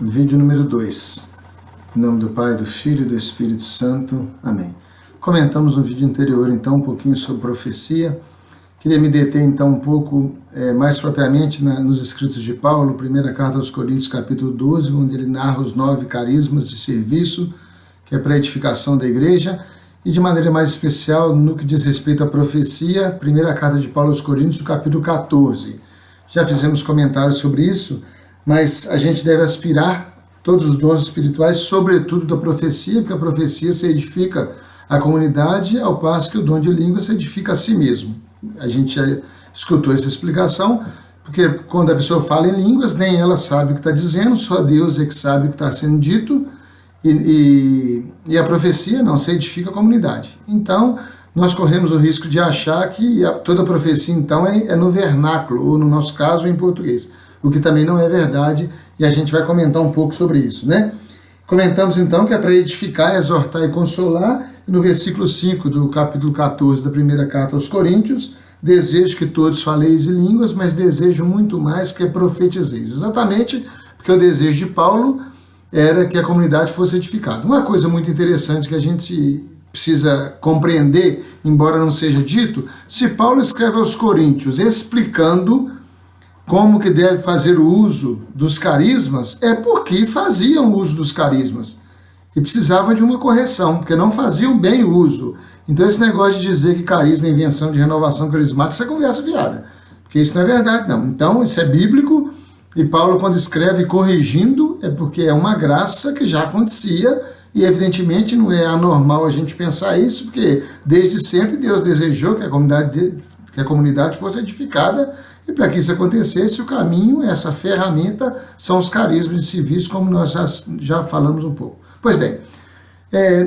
Vídeo número 2. Em nome do Pai, do Filho e do Espírito Santo. Amém. Comentamos no vídeo anterior, então, um pouquinho sobre profecia. Queria me deter, então, um pouco mais propriamente nos escritos de Paulo, primeira carta aos Coríntios, capítulo 12, onde ele narra os 9 carismas de serviço, que é para a edificação da igreja, e de maneira mais especial, no que diz respeito à profecia, primeira carta de Paulo aos Coríntios, capítulo 14. Já fizemos comentários sobre isso, mas a gente deve aspirar todos os dons espirituais, sobretudo da profecia, porque a profecia se edifica a comunidade, ao passo que o dom de língua se edifica a si mesmo. A gente já escutou essa explicação, porque quando a pessoa fala em línguas, nem ela sabe o que está dizendo, só Deus é que sabe o que está sendo dito, e a profecia não, se edifica a comunidade. Então, nós corremos o risco de achar que toda profecia, então, é no vernáculo, ou no nosso caso, em português, o que também não é verdade, e a gente vai comentar um pouco sobre isso, né? Comentamos, então, que é para edificar, exortar e consolar, e no versículo 5 do capítulo 14 da primeira carta aos Coríntios, desejo que todos faleis em línguas, mas desejo muito mais que profetizeis. Exatamente porque o desejo de Paulo era que a comunidade fosse edificada. Uma coisa muito interessante que a gente precisa compreender, embora não seja dito, se Paulo escreve aos Coríntios explicando como que deve fazer o uso dos carismas, é porque faziam uso dos carismas e precisavam de uma correção, porque não faziam bem o uso. Então esse negócio de dizer que carisma é invenção de renovação carismática, isso é conversa fiada, porque isso não é verdade, não. Então isso é bíblico, e Paulo, quando escreve corrigindo, é porque é uma graça que já acontecia, e evidentemente não é anormal a gente pensar isso, porque desde sempre Deus desejou que a comunidade fosse edificada, e para que isso acontecesse, o caminho, essa ferramenta, são os carismas de serviço, como nós já falamos um pouco. Pois bem,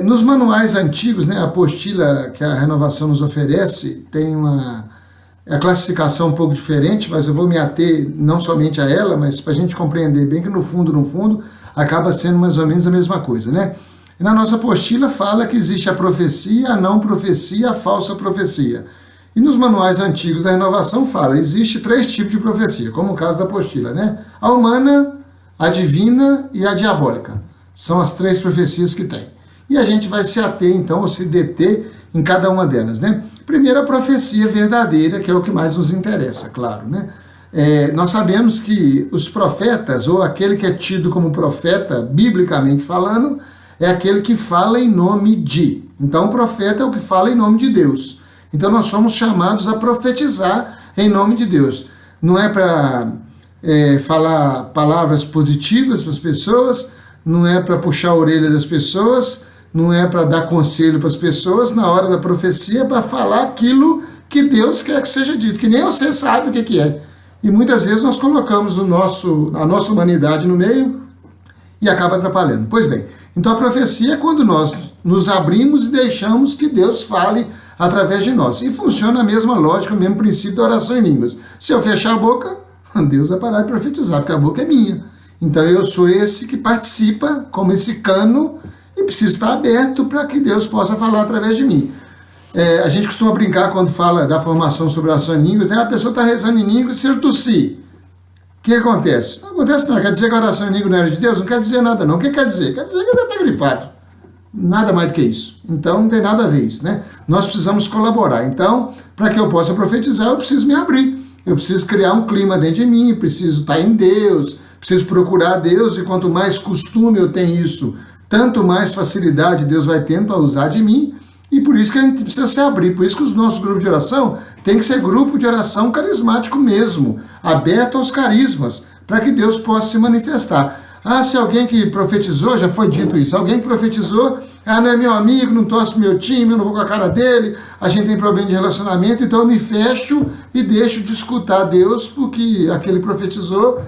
nos manuais antigos, né, a apostila que a renovação nos oferece tem a classificação um pouco diferente, mas eu vou me ater não somente a ela, mas para a gente compreender bem que no fundo, acaba sendo mais ou menos a mesma coisa, né? E na nossa apostila fala que existe a profecia, a não profecia, a falsa profecia. E nos manuais antigos da renovação fala, existe 3 tipos de profecia, como o caso da apostila, né? A humana, a divina e a diabólica. São as 3 profecias que tem. E a gente vai se ater, então, ou se deter em cada uma delas, né? Primeiro, a profecia verdadeira, que é o que mais nos interessa, claro, né? Nós sabemos que os profetas, ou aquele que é tido como profeta, biblicamente falando, é aquele que fala em nome de. Então, o profeta é o que fala em nome de Deus. Então nós somos chamados a profetizar em nome de Deus. Não é para falar palavras positivas para as pessoas, não é para puxar a orelha das pessoas, não é para dar conselho para as pessoas, na hora da profecia é para falar aquilo que Deus quer que seja dito, que nem você sabe o que é. E muitas vezes nós colocamos a nossa humanidade no meio e acaba atrapalhando. Pois bem, então a profecia é quando nós nos abrimos e deixamos que Deus fale através de nós. E funciona a mesma lógica, o mesmo princípio da oração em línguas. Se eu fechar a boca, Deus vai parar de profetizar, porque a boca é minha. Então eu sou esse que participa, como esse cano, e preciso estar aberto para que Deus possa falar através de mim. A gente costuma brincar quando fala da formação sobre oração em línguas, né? A pessoa está rezando em línguas e se eu tossir, o que acontece? Não acontece nada. Quer dizer que a oração em língua não era de Deus? Não quer dizer nada não. O que quer dizer? Quer dizer que ele está gripado. Nada mais do que isso. Então não tem nada a ver isso, né? Nós precisamos colaborar. Então, para que eu possa profetizar, eu preciso me abrir. Eu preciso criar um clima dentro de mim, preciso estar em Deus, preciso procurar Deus, e quanto mais costume eu tenho isso, tanto mais facilidade Deus vai tendo para usar de mim, e por isso que a gente precisa se abrir. Por isso que os nossos grupos de oração tem que ser grupo de oração carismático mesmo, aberto aos carismas, para que Deus possa se manifestar. Se alguém que profetizou, já foi dito isso, alguém que profetizou, não é meu amigo, não torce pro meu time, eu não vou com a cara dele, a gente tem problema de relacionamento, então eu me fecho e deixo de escutar Deus, porque aquele profetizou,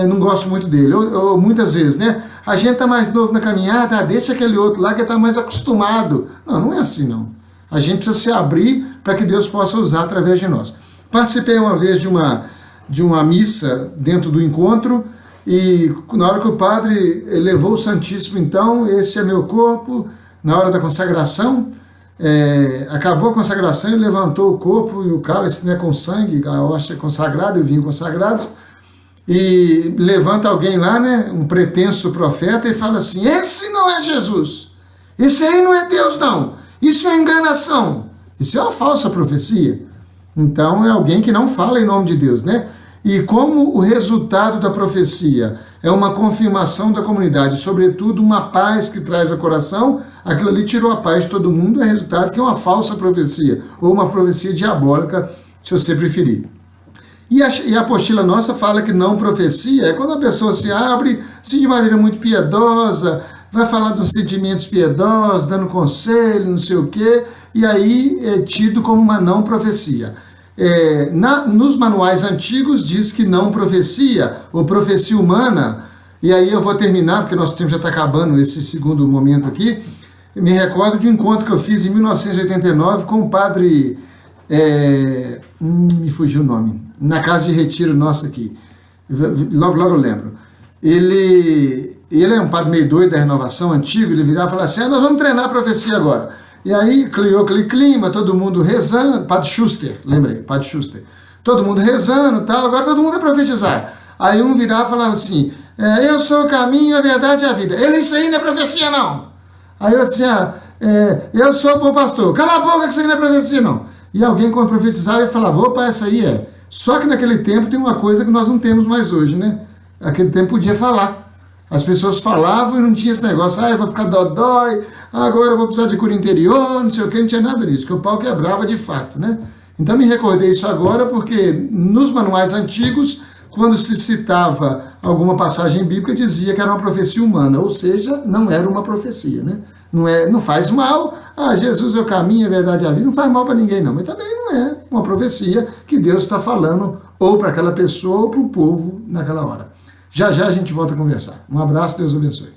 não gosto muito dele. Ou muitas vezes, né? A gente está mais novo na caminhada, deixa aquele outro lá que está mais acostumado. Não é assim não. A gente precisa se abrir para que Deus possa usar através de nós. Participei uma vez de uma missa dentro do encontro, e na hora que o padre levou o Santíssimo, então, esse é meu corpo, na hora da consagração, acabou a consagração, ele levantou o corpo e o cálice, né, com sangue, a hóstia consagrada e o vinho consagrados, e levanta alguém lá, né, um pretenso profeta, e fala assim: esse não é Jesus, esse aí não é Deus não, isso é enganação, isso é uma falsa profecia. Então é alguém que não fala em nome de Deus, né? E como o resultado da profecia é uma confirmação da comunidade, sobretudo uma paz que traz ao coração, aquilo ali tirou a paz de todo mundo, é resultado que é uma falsa profecia, ou uma profecia diabólica, se você preferir. E a apostila nossa fala que não profecia é quando a pessoa se abre assim, de maneira muito piedosa, vai falar dos sentimentos piedosos, dando conselho, não sei o quê, e aí é tido como uma não profecia. Nos manuais antigos diz que não profecia, ou profecia humana, e aí eu vou terminar, porque nosso tempo já está acabando, esse segundo momento aqui. Me recordo de um encontro que eu fiz em 1989 com o padre, me fugiu o nome, na casa de retiro nossa aqui, logo eu lembro. Ele é um padre meio doido da renovação, antigo, ele virava e falava assim: nós vamos treinar a profecia agora. E aí criou aquele clima, todo mundo rezando, Padre Schuster, lembrei, Padre Schuster, todo mundo rezando e tal, agora todo mundo vai profetizar. Aí um virava e falava assim: eu sou o caminho, a verdade e a vida. Isso aí não é profecia não. Aí eu disse: eu sou o bom pastor. Cala a boca que isso aí não é profecia não. E alguém quando profetizava falava: opa, essa aí é. Só que naquele tempo tem uma coisa que nós não temos mais hoje, né? Naquele tempo podia falar. As pessoas falavam e não tinha esse negócio: eu vou ficar dodói, agora eu vou precisar de cura interior, não sei o que, não tinha nada disso, que o pau quebrava de fato, né? Então me recordei isso agora porque nos manuais antigos, quando se citava alguma passagem bíblica, dizia que era uma profecia humana, ou seja, não era uma profecia, né? Não faz mal, Jesus é o caminho, a verdade e a vida, não faz mal para ninguém não, mas também não é uma profecia que Deus está falando ou para aquela pessoa ou para o povo naquela hora. Já a gente volta a conversar. Um abraço, Deus abençoe.